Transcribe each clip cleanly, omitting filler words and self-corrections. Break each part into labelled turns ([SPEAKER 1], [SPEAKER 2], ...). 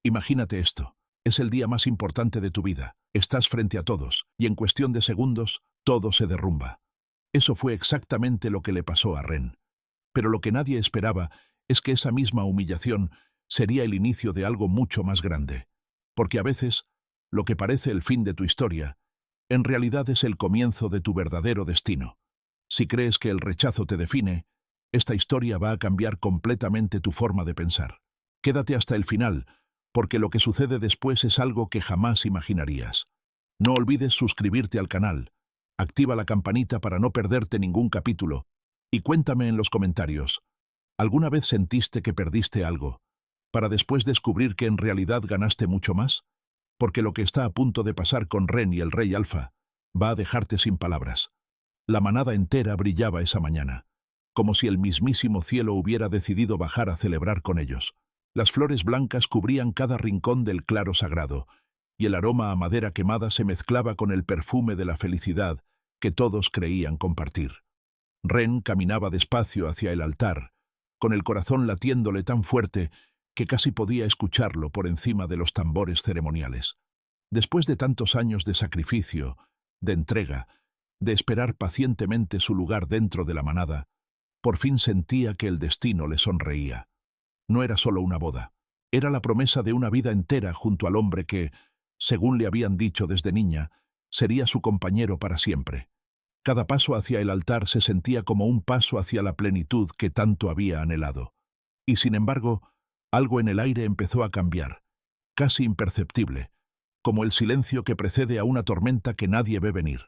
[SPEAKER 1] Imagínate esto. Es el día más importante de tu vida. Estás frente a todos, y en cuestión de segundos, todo se derrumba. Eso fue exactamente lo que le pasó a Ren. Pero lo que nadie esperaba es que esa misma humillación sería el inicio de algo mucho más grande. Porque a veces, lo que parece el fin de tu historia, en realidad es el comienzo de tu verdadero destino. Si crees que el rechazo te define, esta historia va a cambiar completamente tu forma de pensar. Quédate hasta el final, porque lo que sucede después es algo que jamás imaginarías. No olvides suscribirte al canal, activa la campanita para no perderte ningún capítulo, y cuéntame en los comentarios, ¿alguna vez sentiste que perdiste algo, para después descubrir que en realidad ganaste mucho más? Porque lo que está a punto de pasar con Ren y el Rey Alfa va a dejarte sin palabras. La manada entera brillaba esa mañana, como si el mismísimo cielo hubiera decidido bajar a celebrar con ellos. Las flores blancas cubrían cada rincón del claro sagrado, y el aroma a madera quemada se mezclaba con el perfume de la felicidad que todos creían compartir. Ren caminaba despacio hacia el altar, con el corazón latiéndole tan fuerte que casi podía escucharlo por encima de los tambores ceremoniales. Después de tantos años de sacrificio, de entrega, de esperar pacientemente su lugar dentro de la manada, por fin sentía que el destino le sonreía. No era solo una boda, era la promesa de una vida entera junto al hombre que, según le habían dicho desde niña, sería su compañero para siempre. Cada paso hacia el altar se sentía como un paso hacia la plenitud que tanto había anhelado. Y sin embargo, algo en el aire empezó a cambiar, casi imperceptible, como el silencio que precede a una tormenta que nadie ve venir.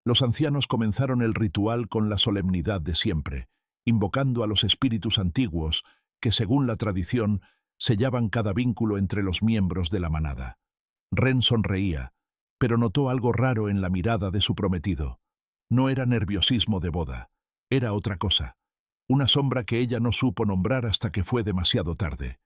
[SPEAKER 1] Los ancianos comenzaron el ritual con la solemnidad de siempre, invocando a los espíritus antiguos que, según la tradición, sellaban cada vínculo entre los miembros de la manada. Ren sonreía, pero notó algo raro en la mirada de su prometido. No era nerviosismo de boda, era otra cosa, una sombra que ella no supo nombrar hasta que fue demasiado tarde.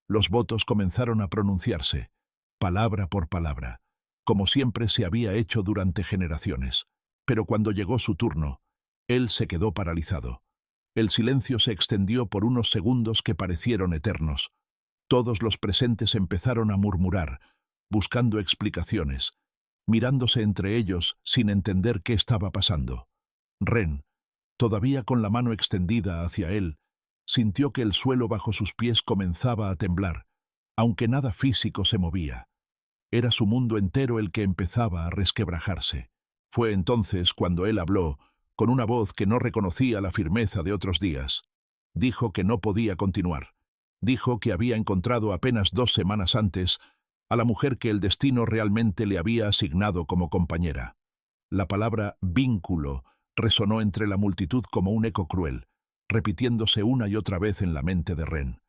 [SPEAKER 1] Los votos comenzaron a pronunciarse, palabra por palabra, como siempre se había hecho durante generaciones. Pero cuando llegó su turno, él se quedó paralizado. El silencio se extendió por unos segundos que parecieron eternos. Todos los presentes empezaron a murmurar, buscando explicaciones, mirándose entre ellos sin entender qué estaba pasando. Ren, todavía con la mano extendida hacia él, sintió que el suelo bajo sus pies comenzaba a temblar, aunque nada físico se movía. Era su mundo entero el que empezaba a resquebrajarse. Fue entonces cuando él habló, con una voz que no reconocía la firmeza de otros días. Dijo que no podía continuar. Dijo que había encontrado apenas 2 semanas antes a la mujer que el destino realmente le había asignado como compañera. La palabra vínculo resonó entre la multitud como un eco cruel, repitiéndose una y otra vez en la mente de Ren.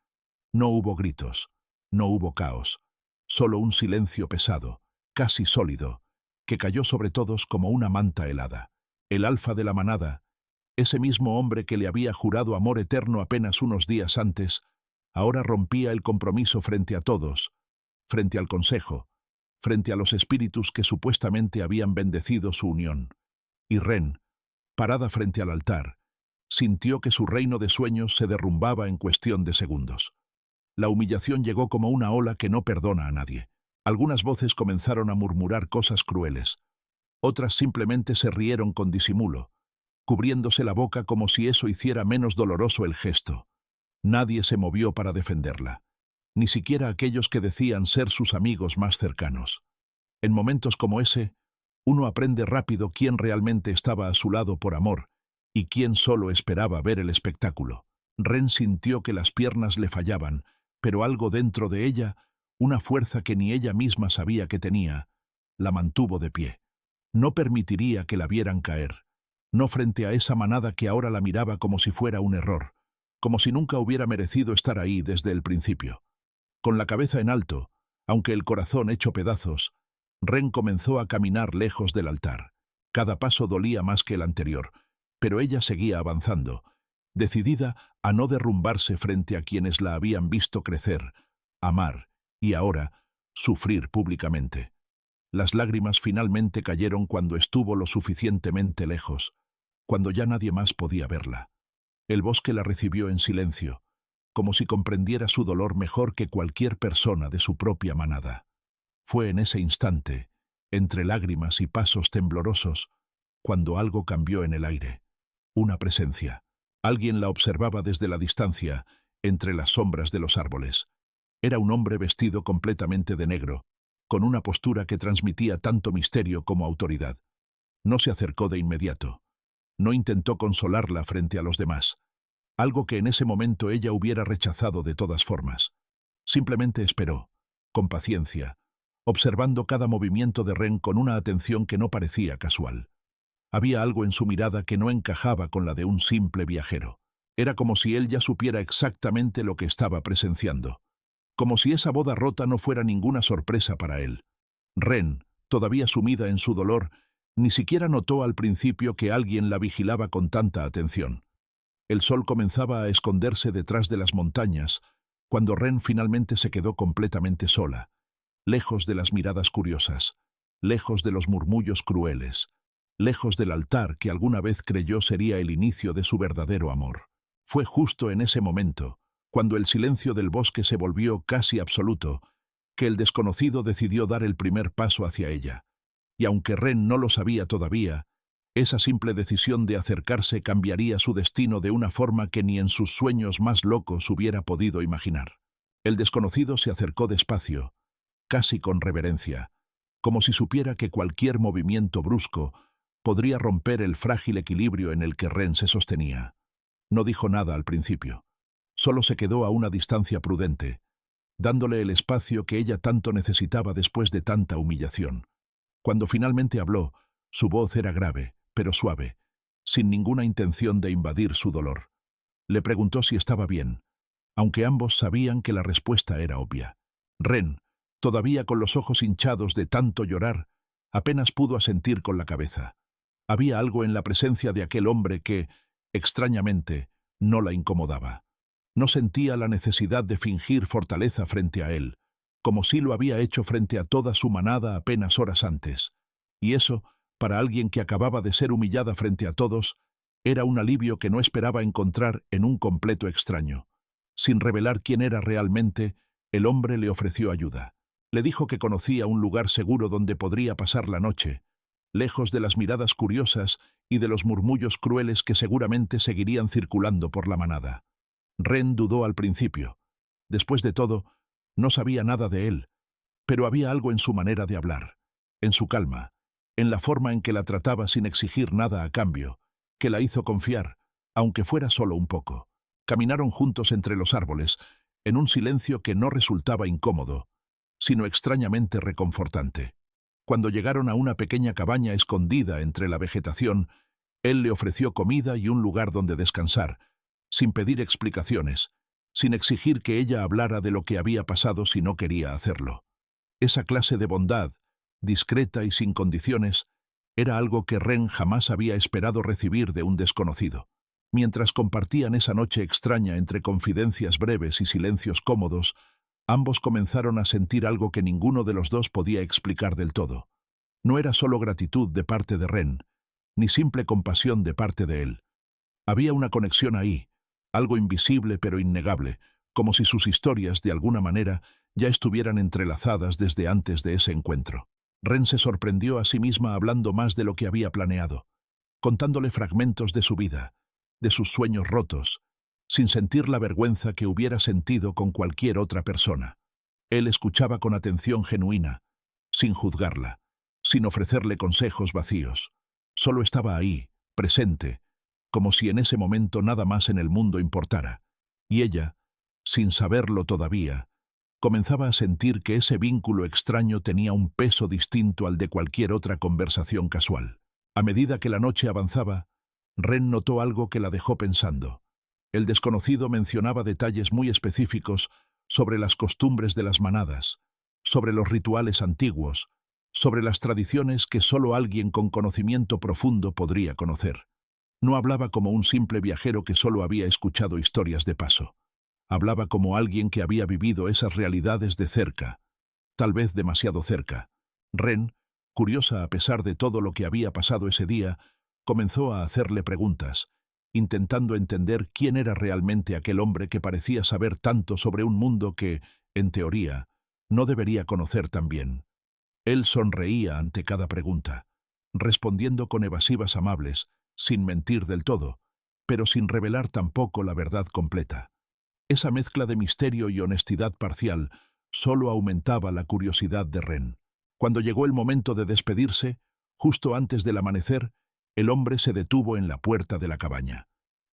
[SPEAKER 1] No hubo gritos, no hubo caos, solo un silencio pesado, casi sólido, que cayó sobre todos como una manta helada. El alfa de la manada, ese mismo hombre que le había jurado amor eterno apenas unos días antes, ahora rompía el compromiso frente a todos, frente al consejo, frente a los espíritus que supuestamente habían bendecido su unión. Y Ren, parada frente al altar, sintió que su reino de sueños se derrumbaba en cuestión de segundos. La humillación llegó como una ola que no perdona a nadie. Algunas voces comenzaron a murmurar cosas crueles. Otras simplemente se rieron con disimulo, cubriéndose la boca como si eso hiciera menos doloroso el gesto. Nadie se movió para defenderla, ni siquiera aquellos que decían ser sus amigos más cercanos. En momentos como ese, uno aprende rápido quién realmente estaba a su lado por amor y quién solo esperaba ver el espectáculo. Ren sintió que las piernas le fallaban, pero algo dentro de ella, una fuerza que ni ella misma sabía que tenía, la mantuvo de pie. No permitiría que la vieran caer, no frente a esa manada que ahora la miraba como si fuera un error, como si nunca hubiera merecido estar ahí desde el principio. Con la cabeza en alto, aunque el corazón hecho pedazos, Ren comenzó a caminar lejos del altar. Cada paso dolía más que el anterior, pero ella seguía avanzando, decidida a no derrumbarse frente a quienes la habían visto crecer, amar y ahora sufrir públicamente. Las lágrimas finalmente cayeron cuando estuvo lo suficientemente lejos, cuando ya nadie más podía verla. El bosque la recibió en silencio, como si comprendiera su dolor mejor que cualquier persona de su propia manada. Fue en ese instante, entre lágrimas y pasos temblorosos, cuando algo cambió en el aire. Una presencia. Alguien la observaba desde la distancia, entre las sombras de los árboles. Era un hombre vestido completamente de negro, con una postura que transmitía tanto misterio como autoridad. No se acercó de inmediato. No intentó consolarla frente a los demás, algo que en ese momento ella hubiera rechazado de todas formas. Simplemente esperó, con paciencia, observando cada movimiento de Ren con una atención que no parecía casual. Había algo en su mirada que no encajaba con la de un simple viajero. Era como si él ya supiera exactamente lo que estaba presenciando. Como si esa boda rota no fuera ninguna sorpresa para él. Ren, todavía sumida en su dolor, ni siquiera notó al principio que alguien la vigilaba con tanta atención. El sol comenzaba a esconderse detrás de las montañas, cuando Ren finalmente se quedó completamente sola, lejos de las miradas curiosas, lejos de los murmullos crueles, lejos del altar que alguna vez creyó sería el inicio de su verdadero amor. Fue justo en ese momento, cuando el silencio del bosque se volvió casi absoluto, que el desconocido decidió dar el primer paso hacia ella. Y aunque Ren no lo sabía todavía, esa simple decisión de acercarse cambiaría su destino de una forma que ni en sus sueños más locos hubiera podido imaginar. El desconocido se acercó despacio, casi con reverencia, como si supiera que cualquier movimiento brusco podría romper el frágil equilibrio en el que Ren se sostenía. No dijo nada al principio. Solo se quedó a una distancia prudente, dándole el espacio que ella tanto necesitaba después de tanta humillación. Cuando finalmente habló, su voz era grave, pero suave, sin ninguna intención de invadir su dolor. Le preguntó si estaba bien, aunque ambos sabían que la respuesta era obvia. Ren, todavía con los ojos hinchados de tanto llorar, apenas pudo asentir con la cabeza. Había algo en la presencia de aquel hombre que, extrañamente, no la incomodaba. No sentía la necesidad de fingir fortaleza frente a él, como si lo había hecho frente a toda su manada apenas horas antes. Y eso, para alguien que acababa de ser humillada frente a todos, era un alivio que no esperaba encontrar en un completo extraño. Sin revelar quién era realmente, el hombre le ofreció ayuda. Le dijo que conocía un lugar seguro donde podría pasar la noche, lejos de las miradas curiosas y de los murmullos crueles que seguramente seguirían circulando por la manada. Ren dudó al principio. Después de todo, no sabía nada de él, pero había algo en su manera de hablar, en su calma, en la forma en que la trataba sin exigir nada a cambio, que la hizo confiar, aunque fuera solo un poco. Caminaron juntos entre los árboles, en un silencio que no resultaba incómodo, sino extrañamente reconfortante. Cuando llegaron a una pequeña cabaña escondida entre la vegetación, él le ofreció comida y un lugar donde descansar, sin pedir explicaciones, sin exigir que ella hablara de lo que había pasado si no quería hacerlo. Esa clase de bondad, discreta y sin condiciones, era algo que Ren jamás había esperado recibir de un desconocido. Mientras compartían esa noche extraña entre confidencias breves y silencios cómodos, ambos comenzaron a sentir algo que ninguno de los dos podía explicar del todo. No era solo gratitud de parte de Ren, ni simple compasión de parte de él. Había una conexión ahí, algo invisible pero innegable, como si sus historias, de alguna manera, ya estuvieran entrelazadas desde antes de ese encuentro. Ren se sorprendió a sí misma hablando más de lo que había planeado, contándole fragmentos de su vida, de sus sueños rotos, sin sentir la vergüenza que hubiera sentido con cualquier otra persona. Él escuchaba con atención genuina, sin juzgarla, sin ofrecerle consejos vacíos. Solo estaba ahí, presente, como si en ese momento nada más en el mundo importara. Y ella, sin saberlo todavía, comenzaba a sentir que ese vínculo extraño tenía un peso distinto al de cualquier otra conversación casual. A medida que la noche avanzaba, Ren notó algo que la dejó pensando. El desconocido mencionaba detalles muy específicos sobre las costumbres de las manadas, sobre los rituales antiguos, sobre las tradiciones que solo alguien con conocimiento profundo podría conocer. No hablaba como un simple viajero que solo había escuchado historias de paso. Hablaba como alguien que había vivido esas realidades de cerca, tal vez demasiado cerca. Ren, curiosa a pesar de todo lo que había pasado ese día, comenzó a hacerle preguntas, intentando entender quién era realmente aquel hombre que parecía saber tanto sobre un mundo que, en teoría, no debería conocer tan bien. Él sonreía ante cada pregunta, respondiendo con evasivas amables, sin mentir del todo, pero sin revelar tampoco la verdad completa. Esa mezcla de misterio y honestidad parcial solo aumentaba la curiosidad de Ren. Cuando llegó el momento de despedirse, justo antes del amanecer, el hombre se detuvo en la puerta de la cabaña.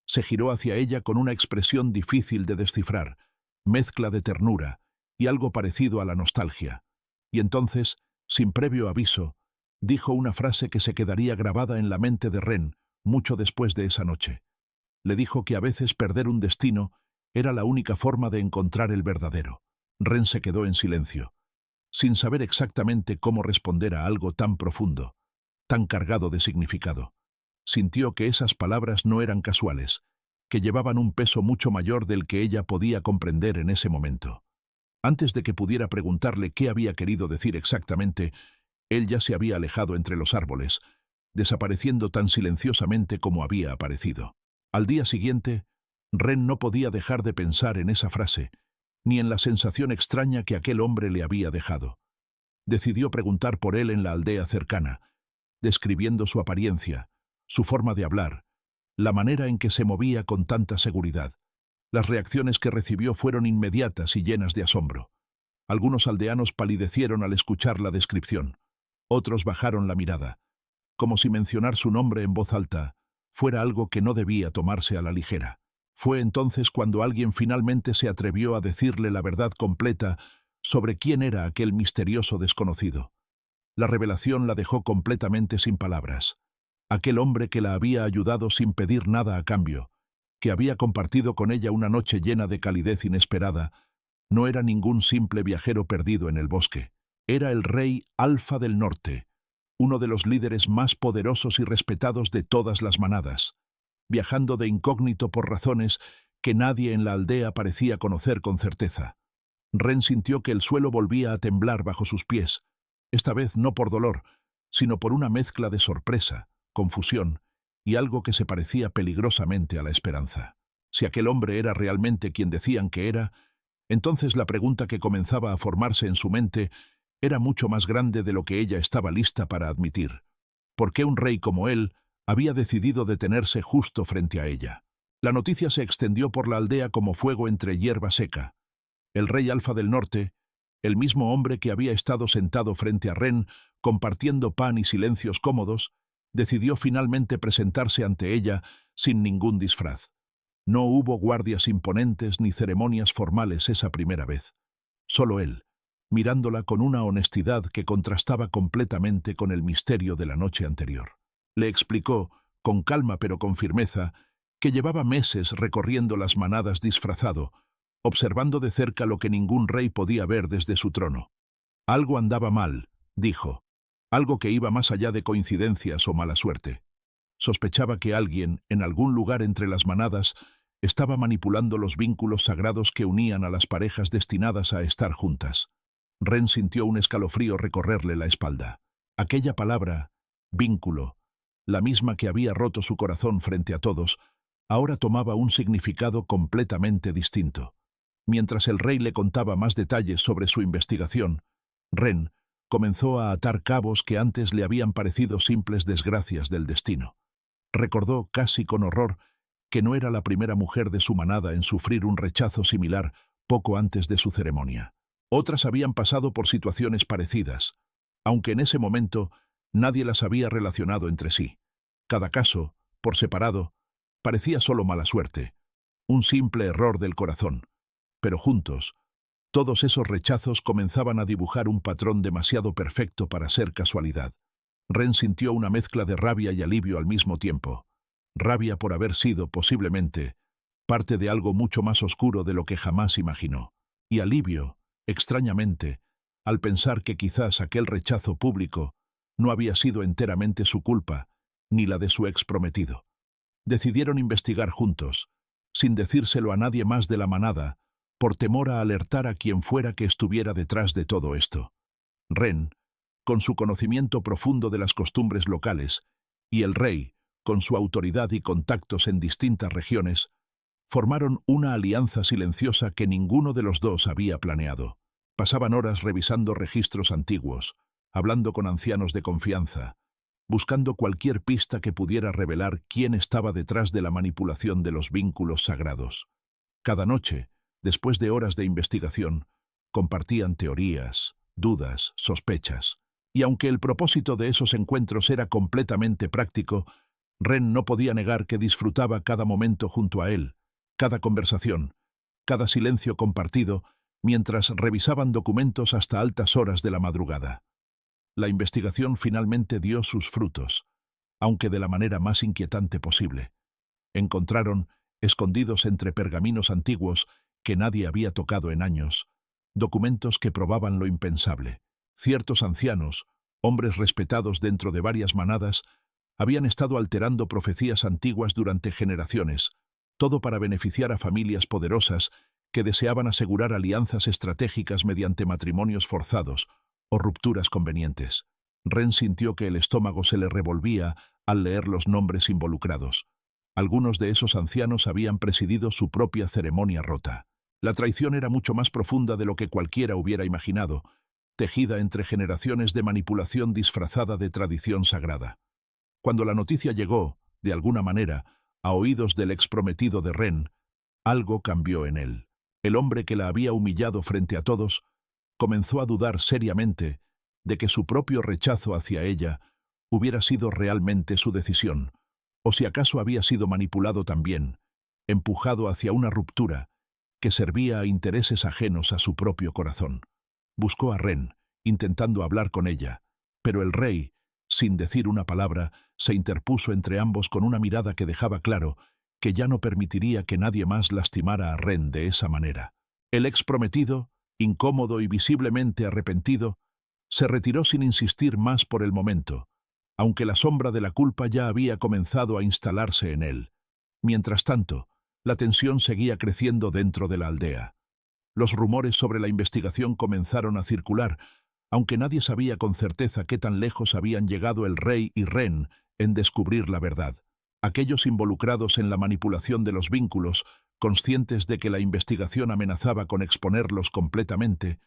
[SPEAKER 1] Se giró hacia ella con una expresión difícil de descifrar, mezcla de ternura y algo parecido a la nostalgia. Y entonces, sin previo aviso, dijo una frase que se quedaría grabada en la mente de Ren mucho después de esa noche. Le dijo que a veces perder un destino era la única forma de encontrar el verdadero. Ren se quedó en silencio, sin saber exactamente cómo responder a algo tan profundo, tan cargado de significado. Sintió que esas palabras no eran casuales, que llevaban un peso mucho mayor del que ella podía comprender en ese momento. Antes de que pudiera preguntarle qué había querido decir exactamente, él ya se había alejado entre los árboles, desapareciendo tan silenciosamente como había aparecido. Al día siguiente, Ren no podía dejar de pensar en esa frase, ni en la sensación extraña que aquel hombre le había dejado. Decidió preguntar por él en la aldea cercana, describiendo su apariencia, su forma de hablar, la manera en que se movía con tanta seguridad. Las reacciones que recibió fueron inmediatas y llenas de asombro. Algunos aldeanos palidecieron al escuchar la descripción. Otros bajaron la mirada, como si mencionar su nombre en voz alta fuera algo que no debía tomarse a la ligera. Fue entonces cuando alguien finalmente se atrevió a decirle la verdad completa sobre quién era aquel misterioso desconocido. La revelación la dejó completamente sin palabras. Aquel hombre que la había ayudado sin pedir nada a cambio, que había compartido con ella una noche llena de calidez inesperada, no era ningún simple viajero perdido en el bosque. Era el rey Alfa del Norte, uno de los líderes más poderosos y respetados de todas las manadas, viajando de incógnito por razones que nadie en la aldea parecía conocer con certeza. Ren sintió que el suelo volvía a temblar bajo sus pies, esta vez no por dolor, sino por una mezcla de sorpresa, confusión y algo que se parecía peligrosamente a la esperanza. Si aquel hombre era realmente quien decían que era, entonces la pregunta que comenzaba a formarse en su mente era mucho más grande de lo que ella estaba lista para admitir. ¿Por qué un rey como él había decidido detenerse justo frente a ella? La noticia se extendió por la aldea como fuego entre hierba seca. El rey Alfa del Norte, el mismo hombre que había estado sentado frente a Ren, compartiendo pan y silencios cómodos, decidió finalmente presentarse ante ella sin ningún disfraz. No hubo guardias imponentes ni ceremonias formales esa primera vez. Solo él, mirándola con una honestidad que contrastaba completamente con el misterio de la noche anterior. Le explicó, con calma pero con firmeza, que llevaba meses recorriendo las manadas disfrazado, observando de cerca lo que ningún rey podía ver desde su trono. Algo andaba mal, dijo, algo que iba más allá de coincidencias o mala suerte. Sospechaba que alguien, en algún lugar entre las manadas, estaba manipulando los vínculos sagrados que unían a las parejas destinadas a estar juntas. Ren sintió un escalofrío recorrerle la espalda. Aquella palabra, vínculo, la misma que había roto su corazón frente a todos, ahora tomaba un significado completamente distinto. Mientras el rey le contaba más detalles sobre su investigación, Ren comenzó a atar cabos que antes le habían parecido simples desgracias del destino. Recordó, casi con horror, que no era la primera mujer de su manada en sufrir un rechazo similar poco antes de su ceremonia. Otras habían pasado por situaciones parecidas, aunque en ese momento nadie las había relacionado entre sí. Cada caso, por separado, parecía solo mala suerte, un simple error del corazón, pero juntos, todos esos rechazos comenzaban a dibujar un patrón demasiado perfecto para ser casualidad. Ren sintió una mezcla de rabia y alivio al mismo tiempo. Rabia por haber sido, posiblemente, parte de algo mucho más oscuro de lo que jamás imaginó. Y alivio, extrañamente, al pensar que quizás aquel rechazo público no había sido enteramente su culpa, ni la de su ex prometido. Decidieron investigar juntos, sin decírselo a nadie más de la manada, por temor a alertar a quien fuera que estuviera detrás de todo esto. Ren, con su conocimiento profundo de las costumbres locales, y el rey, con su autoridad y contactos en distintas regiones, formaron una alianza silenciosa que ninguno de los dos había planeado. Pasaban horas revisando registros antiguos, hablando con ancianos de confianza, buscando cualquier pista que pudiera revelar quién estaba detrás de la manipulación de los vínculos sagrados. Cada noche, después de horas de investigación, compartían teorías, dudas, sospechas. Y aunque el propósito de esos encuentros era completamente práctico, Ren no podía negar que disfrutaba cada momento junto a él, cada conversación, cada silencio compartido, mientras revisaban documentos hasta altas horas de la madrugada. La investigación finalmente dio sus frutos, aunque de la manera más inquietante posible. Encontraron, escondidos entre pergaminos antiguos que nadie había tocado en años, documentos que probaban lo impensable. Ciertos ancianos, hombres respetados dentro de varias manadas, habían estado alterando profecías antiguas durante generaciones, todo para beneficiar a familias poderosas que deseaban asegurar alianzas estratégicas mediante matrimonios forzados o rupturas convenientes. Ren sintió que el estómago se le revolvía al leer los nombres involucrados. Algunos de esos ancianos habían presidido su propia ceremonia rota. La traición era mucho más profunda de lo que cualquiera hubiera imaginado, tejida entre generaciones de manipulación disfrazada de tradición sagrada. Cuando la noticia llegó, de alguna manera, a oídos del exprometido de Ren, algo cambió en él. El hombre que la había humillado frente a todos comenzó a dudar seriamente de que su propio rechazo hacia ella hubiera sido realmente su decisión, o si acaso había sido manipulado también, empujado hacia una ruptura que servía a intereses ajenos a su propio corazón. Buscó a Ren, intentando hablar con ella, pero el rey, sin decir una palabra, se interpuso entre ambos con una mirada que dejaba claro que ya no permitiría que nadie más lastimara a Ren de esa manera. El exprometido, incómodo y visiblemente arrepentido, se retiró sin insistir más por el momento, aunque la sombra de la culpa ya había comenzado a instalarse en él. Mientras tanto, la tensión seguía creciendo dentro de la aldea. Los rumores sobre la investigación comenzaron a circular, aunque nadie sabía con certeza qué tan lejos habían llegado el rey y Ren en descubrir la verdad. Aquellos involucrados en la manipulación de los vínculos, conscientes de que la investigación amenazaba con exponerlos completamente,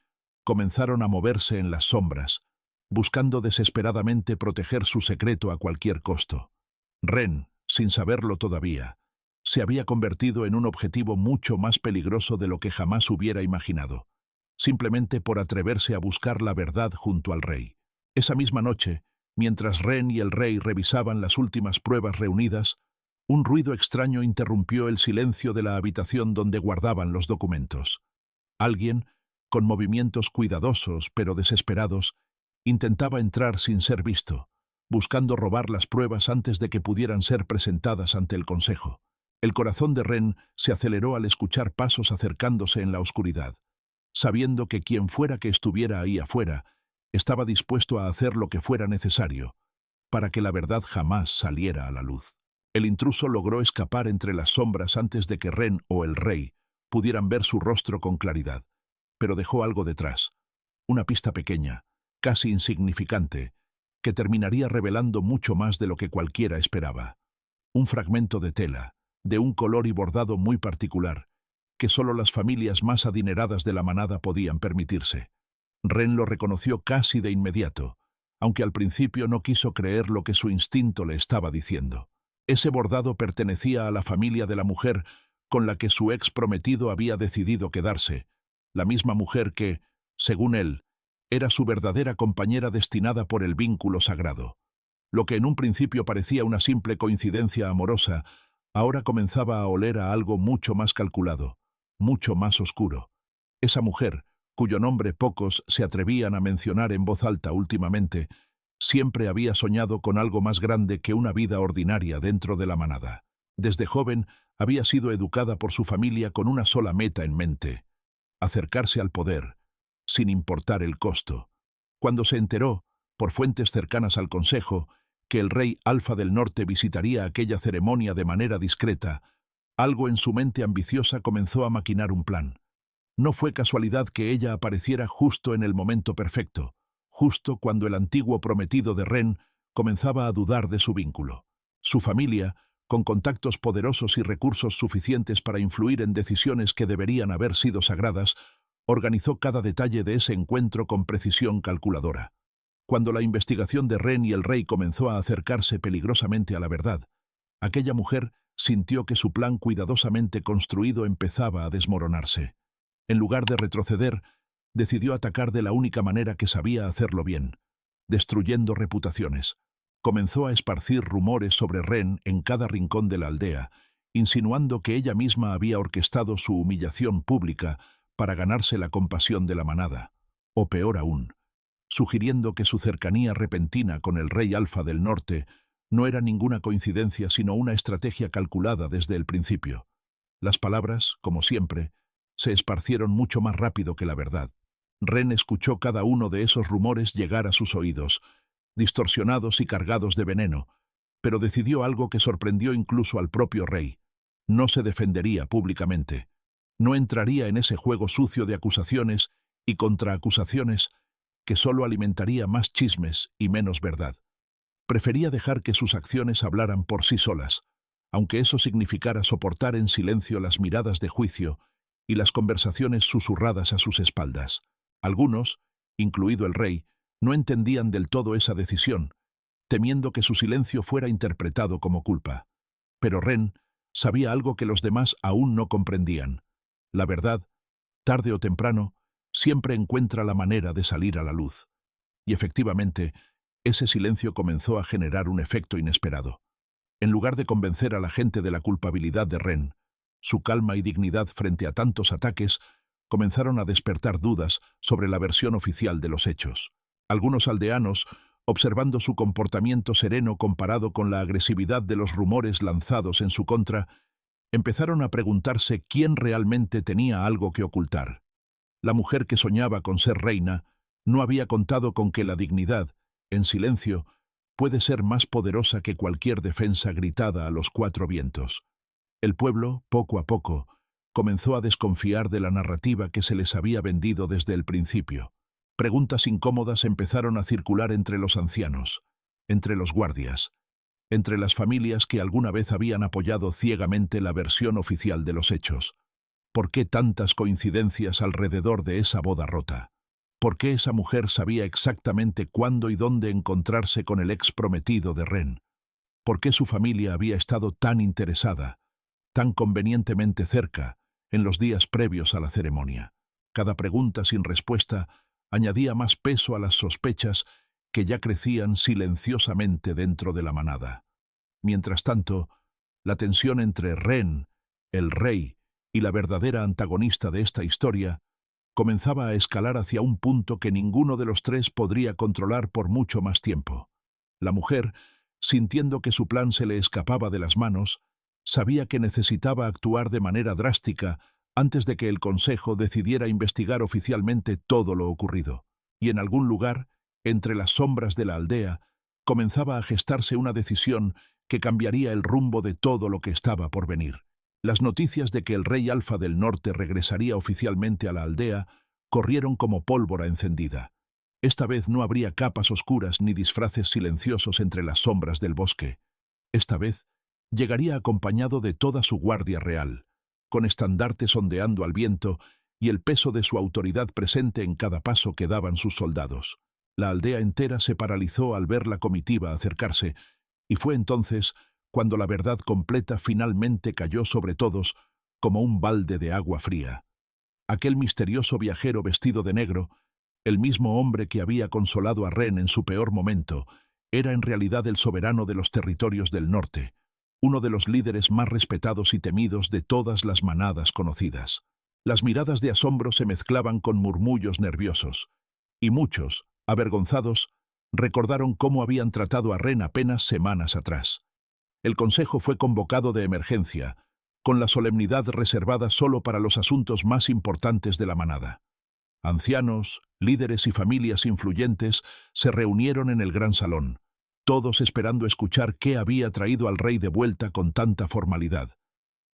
[SPEAKER 1] comenzaron a moverse en las sombras, buscando desesperadamente proteger su secreto a cualquier costo. Ren, sin saberlo todavía, se había convertido en un objetivo mucho más peligroso de lo que jamás hubiera imaginado, simplemente por atreverse a buscar la verdad junto al rey. Esa misma noche, mientras Ren y el rey revisaban las últimas pruebas reunidas, un ruido extraño interrumpió el silencio de la habitación donde guardaban los documentos. Alguien, con movimientos cuidadosos pero desesperados, intentaba entrar sin ser visto, buscando robar las pruebas antes de que pudieran ser presentadas ante el consejo. El corazón de Ren se aceleró al escuchar pasos acercándose en la oscuridad, sabiendo que quien fuera que estuviera ahí afuera estaba dispuesto a hacer lo que fuera necesario para que la verdad jamás saliera a la luz. El intruso logró escapar entre las sombras antes de que Ren o el rey pudieran ver su rostro con claridad, pero dejó algo detrás, una pista pequeña, casi insignificante, que terminaría revelando mucho más de lo que cualquiera esperaba. Un fragmento de tela, de un color y bordado muy particular, que solo las familias más adineradas de la manada podían permitirse. Ren lo reconoció casi de inmediato, aunque al principio no quiso creer lo que su instinto le estaba diciendo. Ese bordado pertenecía a la familia de la mujer con la que su ex prometido había decidido quedarse, la misma mujer que, según él, era su verdadera compañera destinada por el vínculo sagrado. Lo que en un principio parecía una simple coincidencia amorosa, ahora comenzaba a oler a algo mucho más calculado, mucho más oscuro. Esa mujer, cuyo nombre pocos se atrevían a mencionar en voz alta últimamente, siempre había soñado con algo más grande que una vida ordinaria dentro de la manada. Desde joven había sido educada por su familia con una sola meta en mente: acercarse al poder, sin importar el costo. Cuando se enteró, por fuentes cercanas al consejo, que el rey Alfa del Norte visitaría aquella ceremonia de manera discreta, algo en su mente ambiciosa comenzó a maquinar un plan. No fue casualidad que ella apareciera justo en el momento perfecto, justo cuando el antiguo prometido de Ren comenzaba a dudar de su vínculo. Su familia, con contactos poderosos y recursos suficientes para influir en decisiones que deberían haber sido sagradas, organizó cada detalle de ese encuentro con precisión calculadora. Cuando la investigación de Ren y el rey comenzó a acercarse peligrosamente a la verdad, aquella mujer sintió que su plan cuidadosamente construido empezaba a desmoronarse. En lugar de retroceder, decidió atacar de la única manera que sabía hacerlo bien, destruyendo reputaciones. Comenzó a esparcir rumores sobre Ren en cada rincón de la aldea, insinuando que ella misma había orquestado su humillación pública para ganarse la compasión de la manada, o peor aún, sugiriendo que su cercanía repentina con el rey Alfa del Norte no era ninguna coincidencia sino una estrategia calculada desde el principio. Las palabras, como siempre, se esparcieron mucho más rápido que la verdad. Ren escuchó cada uno de esos rumores llegar a sus oídos, distorsionados y cargados de veneno, pero decidió algo que sorprendió incluso al propio rey. No se defendería públicamente. No entraría en ese juego sucio de acusaciones y contraacusaciones que solo alimentaría más chismes y menos verdad. Prefería dejar que sus acciones hablaran por sí solas, aunque eso significara soportar en silencio las miradas de juicio y las conversaciones susurradas a sus espaldas. Algunos, incluido el rey, no entendían del todo esa decisión, temiendo que su silencio fuera interpretado como culpa. Pero Ren sabía algo que los demás aún no comprendían. La verdad, tarde o temprano, siempre encuentra la manera de salir a la luz. Y efectivamente, ese silencio comenzó a generar un efecto inesperado. En lugar de convencer a la gente de la culpabilidad de Ren, su calma y dignidad frente a tantos ataques comenzaron a despertar dudas sobre la versión oficial de los hechos. Algunos aldeanos, observando su comportamiento sereno comparado con la agresividad de los rumores lanzados en su contra, empezaron a preguntarse quién realmente tenía algo que ocultar. La mujer que soñaba con ser reina no había contado con que la dignidad, en silencio, puede ser más poderosa que cualquier defensa gritada a los cuatro vientos. El pueblo, poco a poco, comenzó a desconfiar de la narrativa que se les había vendido desde el principio. Preguntas incómodas empezaron a circular entre los ancianos, entre los guardias, entre las familias que alguna vez habían apoyado ciegamente la versión oficial de los hechos. ¿Por qué tantas coincidencias alrededor de esa boda rota? ¿Por qué esa mujer sabía exactamente cuándo y dónde encontrarse con el ex prometido de Ren? ¿Por qué su familia había estado tan interesada, tan convenientemente cerca, en los días previos a la ceremonia? Cada pregunta sin respuesta añadía más peso a las sospechas que ya crecían silenciosamente dentro de la manada. Mientras tanto, la tensión entre Ren, el rey, y la verdadera antagonista de esta historia comenzaba a escalar hacia un punto que ninguno de los tres podría controlar por mucho más tiempo. La mujer, sintiendo que su plan se le escapaba de las manos, sabía que necesitaba actuar de manera drástica antes de que el Consejo decidiera investigar oficialmente todo lo ocurrido. Y en algún lugar, entre las sombras de la aldea, comenzaba a gestarse una decisión que cambiaría el rumbo de todo lo que estaba por venir. Las noticias de que el rey Alfa del Norte regresaría oficialmente a la aldea corrieron como pólvora encendida. Esta vez no habría capas oscuras ni disfraces silenciosos entre las sombras del bosque. Esta vez llegaría acompañado de toda su guardia real, con estandartes ondeando al viento y el peso de su autoridad presente en cada paso que daban sus soldados. La aldea entera se paralizó al ver la comitiva acercarse, y fue entonces cuando la verdad completa finalmente cayó sobre todos como un balde de agua fría. Aquel misterioso viajero vestido de negro, el mismo hombre que había consolado a Ren en su peor momento, era en realidad el soberano de los territorios del norte, uno de los líderes más respetados y temidos de todas las manadas conocidas. Las miradas de asombro se mezclaban con murmullos nerviosos, y muchos, avergonzados, recordaron cómo habían tratado a Ren apenas semanas atrás. El consejo fue convocado de emergencia, con la solemnidad reservada solo para los asuntos más importantes de la manada. Ancianos, líderes y familias influyentes se reunieron en el gran salón, todos esperando escuchar qué había traído al rey de vuelta con tanta formalidad.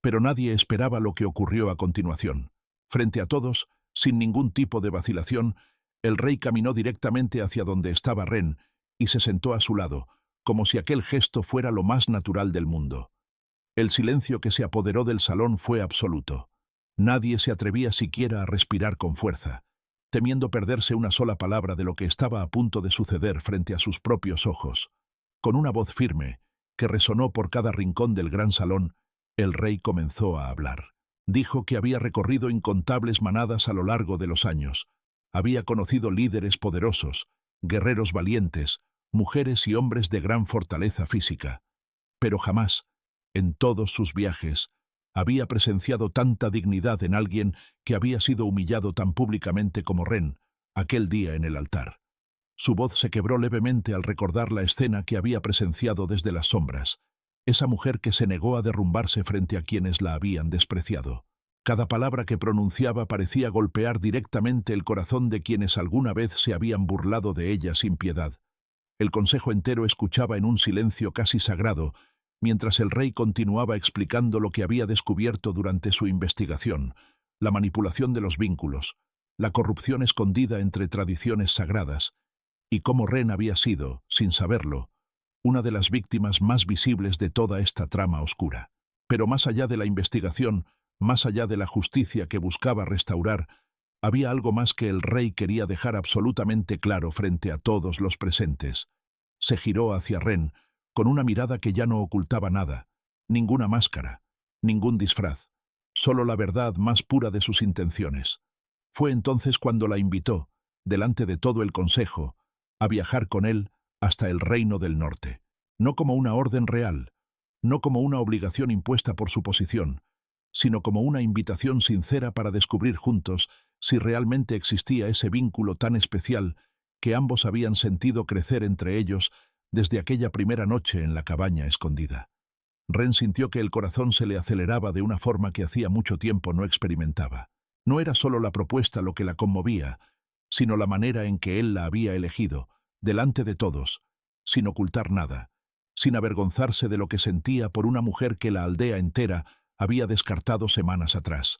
[SPEAKER 1] Pero nadie esperaba lo que ocurrió a continuación. Frente a todos, sin ningún tipo de vacilación, el rey caminó directamente hacia donde estaba Ren y se sentó a su lado, como si aquel gesto fuera lo más natural del mundo. El silencio que se apoderó del salón fue absoluto. Nadie se atrevía siquiera a respirar con fuerza, temiendo perderse una sola palabra de lo que estaba a punto de suceder frente a sus propios ojos. Con una voz firme, que resonó por cada rincón del gran salón, el rey comenzó a hablar. Dijo que había recorrido incontables manadas a lo largo de los años. Había conocido líderes poderosos, guerreros valientes, mujeres y hombres de gran fortaleza física. Pero jamás, en todos sus viajes, había presenciado tanta dignidad en alguien que había sido humillado tan públicamente como Ren, aquel día en el altar. Su voz se quebró levemente al recordar la escena que había presenciado desde las sombras, esa mujer que se negó a derrumbarse frente a quienes la habían despreciado. Cada palabra que pronunciaba parecía golpear directamente el corazón de quienes alguna vez se habían burlado de ella sin piedad. El consejo entero escuchaba en un silencio casi sagrado, mientras el rey continuaba explicando lo que había descubierto durante su investigación, la manipulación de los vínculos, la corrupción escondida entre tradiciones sagradas, y cómo Ren había sido, sin saberlo, una de las víctimas más visibles de toda esta trama oscura. Pero más allá de la investigación, más allá de la justicia que buscaba restaurar, había algo más que el rey quería dejar absolutamente claro frente a todos los presentes. Se giró hacia Ren, con una mirada que ya no ocultaba nada, ninguna máscara, ningún disfraz, solo la verdad más pura de sus intenciones. Fue entonces cuando la invitó, delante de todo el consejo, a viajar con él hasta el Reino del Norte, no como una orden real, no como una obligación impuesta por su posición, sino como una invitación sincera para descubrir juntos si realmente existía ese vínculo tan especial que ambos habían sentido crecer entre ellos desde aquella primera noche en la cabaña escondida. Ren sintió que el corazón se le aceleraba de una forma que hacía mucho tiempo no experimentaba. No era solo la propuesta lo que la conmovía, sino la manera en que él la había elegido, delante de todos, sin ocultar nada, sin avergonzarse de lo que sentía por una mujer que la aldea entera había descartado semanas atrás.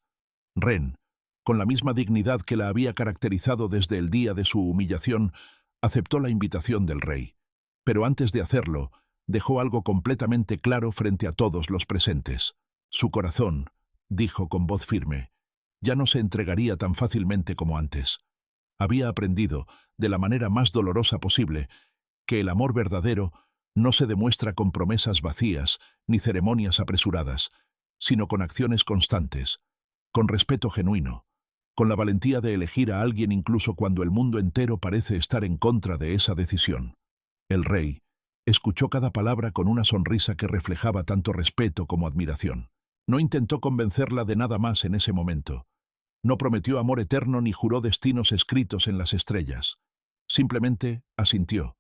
[SPEAKER 1] Ren, con la misma dignidad que la había caracterizado desde el día de su humillación, aceptó la invitación del rey. Pero antes de hacerlo, dejó algo completamente claro frente a todos los presentes. Su corazón, dijo con voz firme, ya no se entregaría tan fácilmente como antes. Había aprendido, de la manera más dolorosa posible, que el amor verdadero no se demuestra con promesas vacías ni ceremonias apresuradas, sino con acciones constantes, con respeto genuino, con la valentía de elegir a alguien incluso cuando el mundo entero parece estar en contra de esa decisión. El rey escuchó cada palabra con una sonrisa que reflejaba tanto respeto como admiración. No intentó convencerla de nada más en ese momento. No prometió amor eterno ni juró destinos escritos en las estrellas. Simplemente asintió,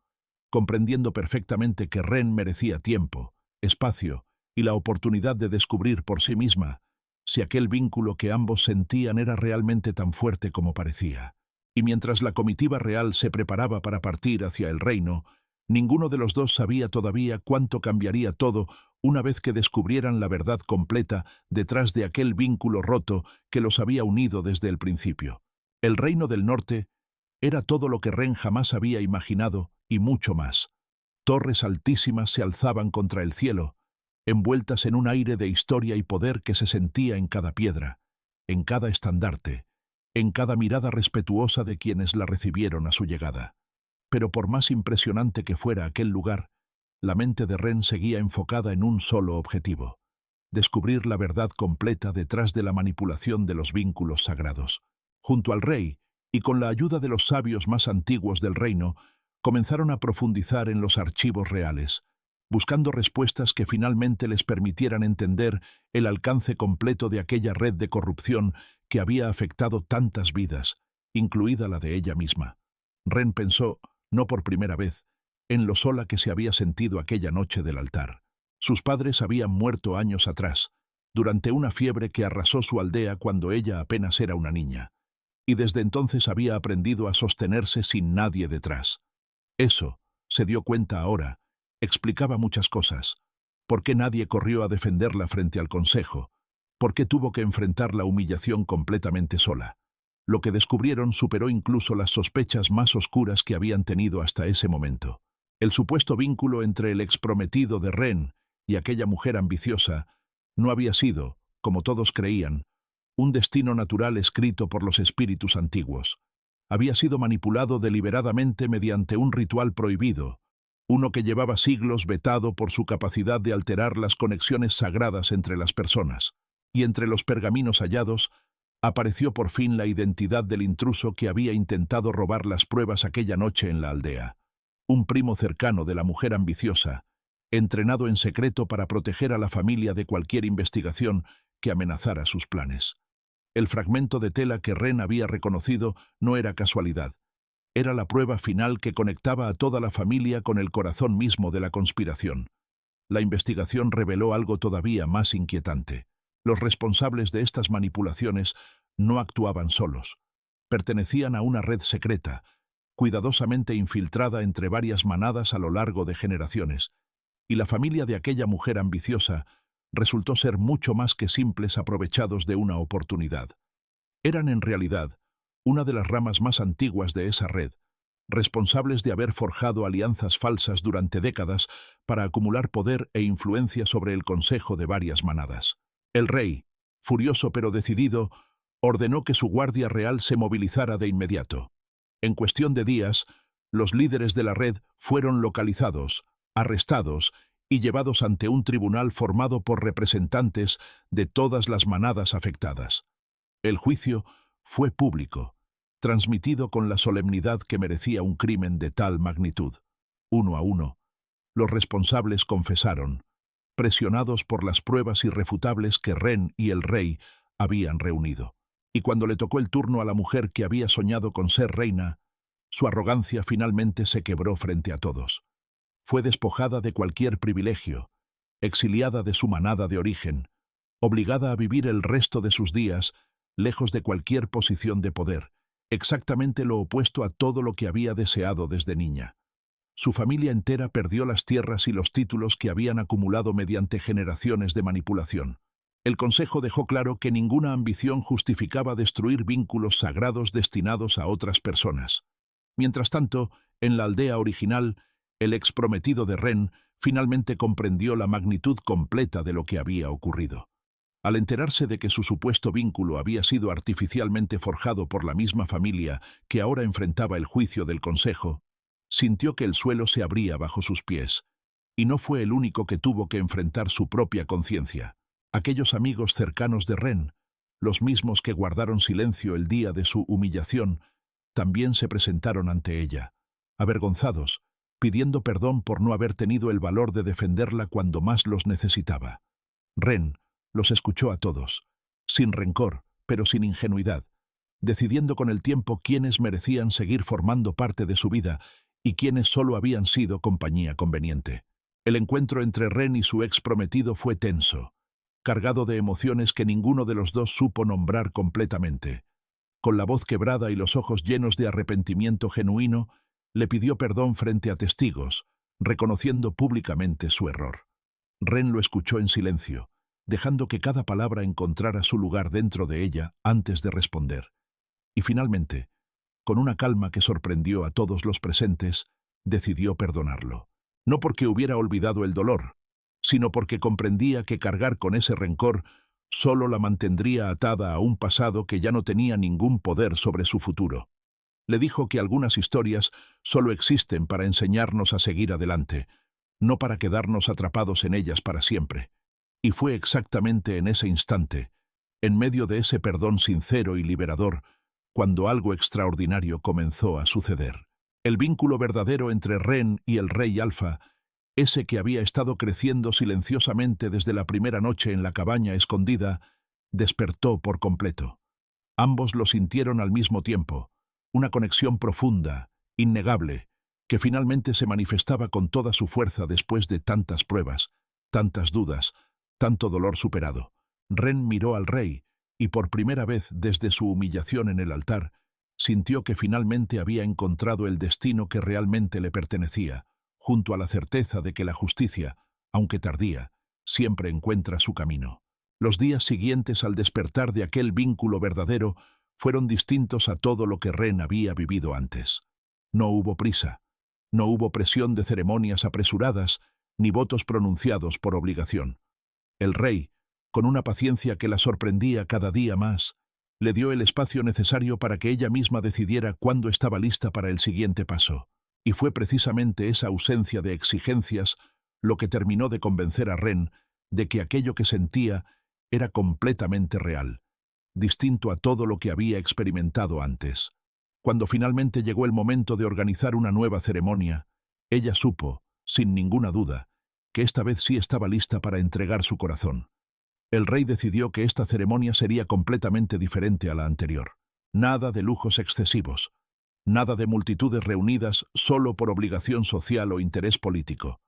[SPEAKER 1] comprendiendo perfectamente que Ren merecía tiempo, espacio y la oportunidad de descubrir por sí misma si aquel vínculo que ambos sentían era realmente tan fuerte como parecía. Y mientras la comitiva real se preparaba para partir hacia el reino, ninguno de los dos sabía todavía cuánto cambiaría todo una vez que descubrieran la verdad completa detrás de aquel vínculo roto que los había unido desde el principio. El Reino del Norte era todo lo que Ren jamás había imaginado y mucho más. Torres altísimas se alzaban contra el cielo, envueltas en un aire de historia y poder que se sentía en cada piedra, en cada estandarte, en cada mirada respetuosa de quienes la recibieron a su llegada. Pero por más impresionante que fuera aquel lugar, la mente de Ren seguía enfocada en un solo objetivo: descubrir la verdad completa detrás de la manipulación de los vínculos sagrados. Junto al rey, y con la ayuda de los sabios más antiguos del reino, comenzaron a profundizar en los archivos reales, buscando respuestas que finalmente les permitieran entender el alcance completo de aquella red de corrupción que había afectado tantas vidas, incluida la de ella misma. Ren pensó, no por primera vez, en lo sola que se había sentido aquella noche del altar. Sus padres habían muerto años atrás, durante una fiebre que arrasó su aldea cuando ella apenas era una niña, y desde entonces había aprendido a sostenerse sin nadie detrás. Eso, se dio cuenta ahora, explicaba muchas cosas. ¿Por qué nadie corrió a defenderla frente al consejo? ¿Por qué tuvo que enfrentar la humillación completamente sola? Lo que descubrieron superó incluso las sospechas más oscuras que habían tenido hasta ese momento. El supuesto vínculo entre el exprometido de Ren y aquella mujer ambiciosa no había sido, como todos creían, un destino natural escrito por los espíritus antiguos. Había sido manipulado deliberadamente mediante un ritual prohibido, uno que llevaba siglos vetado por su capacidad de alterar las conexiones sagradas entre las personas. Y entre los pergaminos hallados, apareció por fin la identidad del intruso que había intentado robar las pruebas aquella noche en la aldea. Un primo cercano de la mujer ambiciosa, entrenado en secreto para proteger a la familia de cualquier investigación que amenazara sus planes. El fragmento de tela que Ren había reconocido no era casualidad. Era la prueba final que conectaba a toda la familia con el corazón mismo de la conspiración. La investigación reveló algo todavía más inquietante. Los responsables de estas manipulaciones no actuaban solos. Pertenecían a una red secreta, cuidadosamente infiltrada entre varias manadas a lo largo de generaciones, y la familia de aquella mujer ambiciosa resultó ser mucho más que simples aprovechados de una oportunidad. Eran en realidad una de las ramas más antiguas de esa red, responsables de haber forjado alianzas falsas durante décadas para acumular poder e influencia sobre el consejo de varias manadas. El rey, furioso pero decidido, ordenó que su guardia real se movilizara de inmediato. En cuestión de días, los líderes de la red fueron localizados, arrestados y llevados ante un tribunal formado por representantes de todas las manadas afectadas. El juicio fue público, transmitido con la solemnidad que merecía un crimen de tal magnitud. Uno a uno, los responsables confesaron, presionados por las pruebas irrefutables que Ren y el rey habían reunido. Y cuando le tocó el turno a la mujer que había soñado con ser reina, su arrogancia finalmente se quebró frente a todos. Fue despojada de cualquier privilegio, exiliada de su manada de origen, obligada a vivir el resto de sus días lejos de cualquier posición de poder, exactamente lo opuesto a todo lo que había deseado desde niña. Su familia entera perdió las tierras y los títulos que habían acumulado mediante generaciones de manipulación. El Consejo dejó claro que ninguna ambición justificaba destruir vínculos sagrados destinados a otras personas. Mientras tanto, en la aldea original, el exprometido de Ren finalmente comprendió la magnitud completa de lo que había ocurrido. Al enterarse de que su supuesto vínculo había sido artificialmente forjado por la misma familia que ahora enfrentaba el juicio del Consejo, sintió que el suelo se abría bajo sus pies, y no fue el único que tuvo que enfrentar su propia conciencia. Aquellos amigos cercanos de Ren, los mismos que guardaron silencio el día de su humillación, también se presentaron ante ella, avergonzados, pidiendo perdón por no haber tenido el valor de defenderla cuando más los necesitaba. Ren los escuchó a todos, sin rencor, pero sin ingenuidad, decidiendo con el tiempo quiénes merecían seguir formando parte de su vida y quiénes solo habían sido compañía conveniente. El encuentro entre Ren y su ex prometido fue tenso, cargado de emociones que ninguno de los dos supo nombrar completamente. Con la voz quebrada y los ojos llenos de arrepentimiento genuino, le pidió perdón frente a testigos, reconociendo públicamente su error. Ren lo escuchó en silencio, dejando que cada palabra encontrara su lugar dentro de ella antes de responder. Y finalmente, con una calma que sorprendió a todos los presentes, decidió perdonarlo. No porque hubiera olvidado el dolor, sino porque comprendía que cargar con ese rencor solo la mantendría atada a un pasado que ya no tenía ningún poder sobre su futuro. Le dijo que algunas historias solo existen para enseñarnos a seguir adelante, no para quedarnos atrapados en ellas para siempre. Y fue exactamente en ese instante, en medio de ese perdón sincero y liberador, cuando algo extraordinario comenzó a suceder. El vínculo verdadero entre Ren y el Rey Alfa, ese que había estado creciendo silenciosamente desde la primera noche en la cabaña escondida, despertó por completo. Ambos lo sintieron al mismo tiempo, una conexión profunda, innegable, que finalmente se manifestaba con toda su fuerza después de tantas pruebas, tantas dudas, tanto dolor superado. Ren miró al rey, y por primera vez desde su humillación en el altar, sintió que finalmente había encontrado el destino que realmente le pertenecía, junto a la certeza de que la justicia, aunque tardía, siempre encuentra su camino. Los días siguientes al despertar de aquel vínculo verdadero fueron distintos a todo lo que Ren había vivido antes. No hubo prisa, No hubo presión de ceremonias apresuradas, ni votos pronunciados por obligación. El rey, con una paciencia que la sorprendía cada día más, le dio el espacio necesario para que ella misma decidiera cuándo estaba lista para el siguiente paso. Y fue precisamente esa ausencia de exigencias lo que terminó de convencer a Ren de que aquello que sentía era completamente real, distinto a todo lo que había experimentado antes. Cuando finalmente llegó el momento de organizar una nueva ceremonia, ella supo, sin ninguna duda, que esta vez sí estaba lista para entregar su corazón. El rey decidió que esta ceremonia sería completamente diferente a la anterior. Nada de lujos excesivos, nada de multitudes reunidas solo por obligación social o interés político.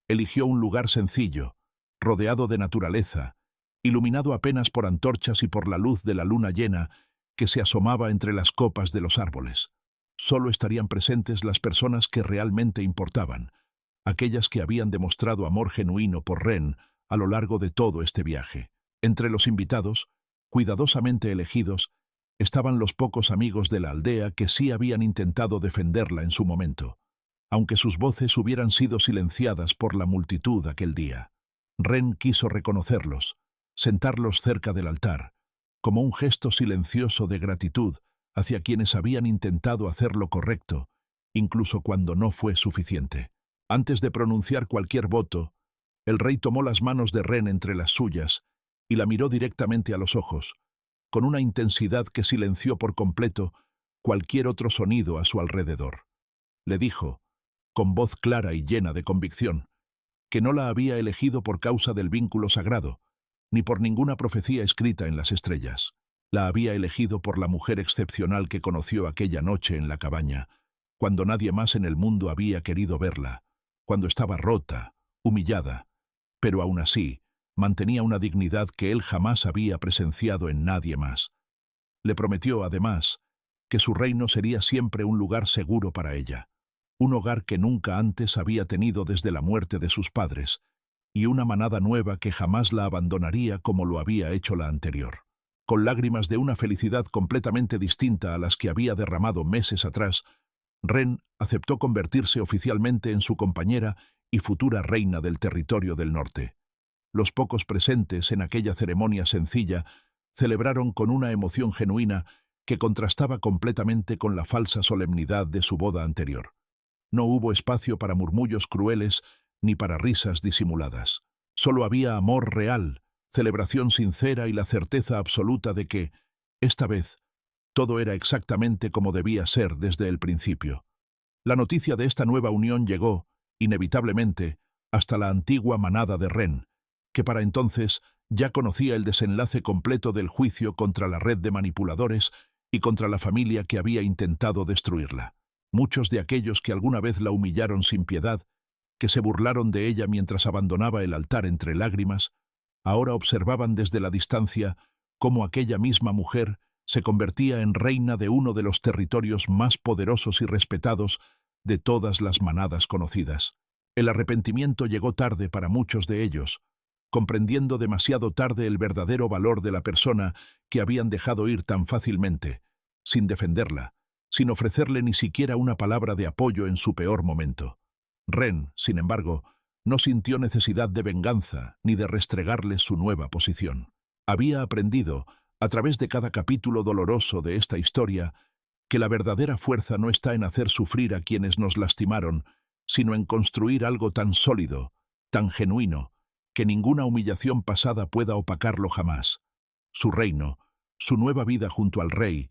[SPEAKER 1] Eligió un lugar sencillo, rodeado de naturaleza, iluminado apenas por antorchas y por la luz de la luna llena que se asomaba entre las copas de los árboles. Solo estarían presentes las personas que realmente importaban, aquellas que habían demostrado amor genuino por Ren a lo largo de todo este viaje. Entre los invitados, cuidadosamente elegidos, estaban los pocos amigos de la aldea que sí habían intentado defenderla en su momento, aunque sus voces hubieran sido silenciadas por la multitud aquel día. Ren quiso reconocerlos, sentarlos cerca del altar, como un gesto silencioso de gratitud hacia quienes habían intentado hacer lo correcto, incluso cuando no fue suficiente. Antes de pronunciar cualquier voto, el rey tomó las manos de Ren entre las suyas y la miró directamente a los ojos, con una intensidad que silenció por completo cualquier otro sonido a su alrededor. Le dijo, con voz clara y llena de convicción, que no la había elegido por causa del vínculo sagrado, ni por ninguna profecía escrita en las estrellas. La había elegido por la mujer excepcional que conoció aquella noche en la cabaña, cuando nadie más en el mundo había querido verla, cuando estaba rota, humillada, pero aún así mantenía una dignidad que él jamás había presenciado en nadie más. Le prometió, además, que su reino sería siempre un lugar seguro para ella, un hogar que nunca antes había tenido desde la muerte de sus padres, y una manada nueva que jamás la abandonaría como lo había hecho la anterior. Con lágrimas de una felicidad completamente distinta a las que había derramado meses atrás, Ren aceptó convertirse oficialmente en su compañera y futura reina del territorio del norte. Los pocos presentes en aquella ceremonia sencilla celebraron con una emoción genuina que contrastaba completamente con la falsa solemnidad de su boda anterior. No hubo espacio para murmullos crueles ni para risas disimuladas. Solo había amor real, celebración sincera y la certeza absoluta de que, esta vez, todo era exactamente como debía ser desde el principio. La noticia de esta nueva unión llegó, inevitablemente, hasta la antigua manada de Ren, que para entonces ya conocía el desenlace completo del juicio contra la red de manipuladores y contra la familia que había intentado destruirla. Muchos de aquellos que alguna vez la humillaron sin piedad, que se burlaron de ella mientras abandonaba el altar entre lágrimas, ahora observaban desde la distancia cómo aquella misma mujer se convertía en reina de uno de los territorios más poderosos y respetados de todas las manadas conocidas. El arrepentimiento llegó tarde para muchos de ellos, comprendiendo demasiado tarde el verdadero valor de la persona que habían dejado ir tan fácilmente, sin defenderla, sin ofrecerle ni siquiera una palabra de apoyo en su peor momento. Ren, sin embargo, no sintió necesidad de venganza ni de restregarle su nueva posición. Había aprendido, a través de cada capítulo doloroso de esta historia, que la verdadera fuerza no está en hacer sufrir a quienes nos lastimaron, sino en construir algo tan sólido, tan genuino, que ninguna humillación pasada pueda opacarlo jamás. Su reino, su nueva vida junto al rey,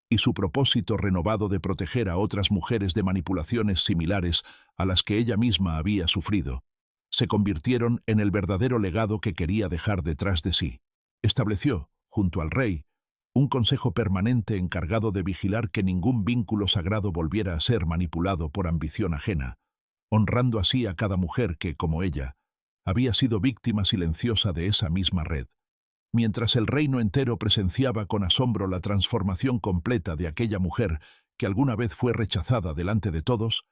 [SPEAKER 1] y su propósito renovado de proteger a otras mujeres de manipulaciones similares a las que ella misma había sufrido, se convirtieron en el verdadero legado que quería dejar detrás de sí. Estableció, junto al rey, un consejo permanente encargado de vigilar que ningún vínculo sagrado volviera a ser manipulado por ambición ajena, honrando así a cada mujer que, como ella, había sido víctima silenciosa de esa misma red. Mientras el reino entero presenciaba con asombro la transformación completa de aquella mujer que alguna vez fue rechazada delante de todos,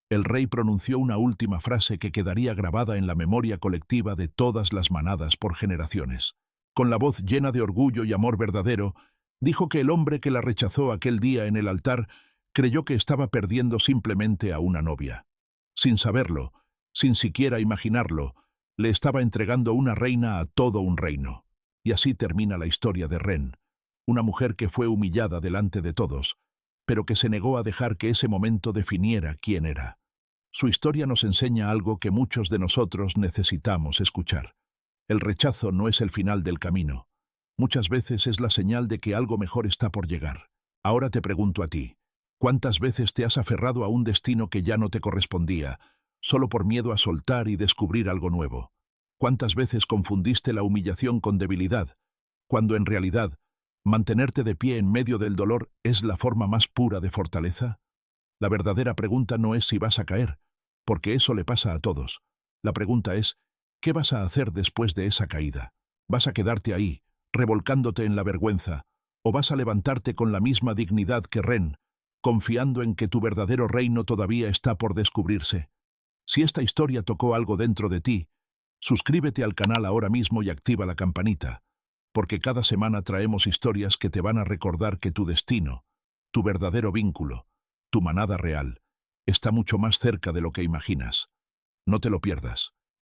[SPEAKER 1] el rey pronunció una última frase que quedaría grabada en la memoria colectiva de todas las manadas por generaciones. Con la voz llena de orgullo y amor verdadero, dijo que el hombre que la rechazó aquel día en el altar creyó que estaba perdiendo simplemente a una novia. Sin saberlo, sin siquiera imaginarlo, le estaba entregando una reina a todo un reino. Y así termina la historia de Ren, una mujer que fue humillada delante de todos, pero que se negó a dejar que ese momento definiera quién era. Su historia nos enseña algo que muchos de nosotros necesitamos escuchar. El rechazo no es el final del camino. Muchas veces es la señal de que algo mejor está por llegar. Ahora te pregunto a ti, ¿cuántas veces te has aferrado a un destino que ya no te correspondía, solo por miedo a soltar y descubrir algo nuevo? ¿Cuántas veces confundiste la humillación con debilidad, cuando en realidad mantenerte de pie en medio del dolor es la forma más pura de fortaleza? La verdadera pregunta no es si vas a caer, porque eso le pasa a todos. La pregunta es, ¿qué vas a hacer después de esa caída? ¿Vas a quedarte ahí, revolcándote en la vergüenza, o vas a levantarte con la misma dignidad que Ren, confiando en que tu verdadero reino todavía está por descubrirse? Si esta historia tocó algo dentro de ti, suscríbete al canal ahora mismo y activa la campanita, porque cada semana traemos historias que te van a recordar que tu destino, tu verdadero vínculo, tu manada real, está mucho más cerca de lo que imaginas. No te lo pierdas.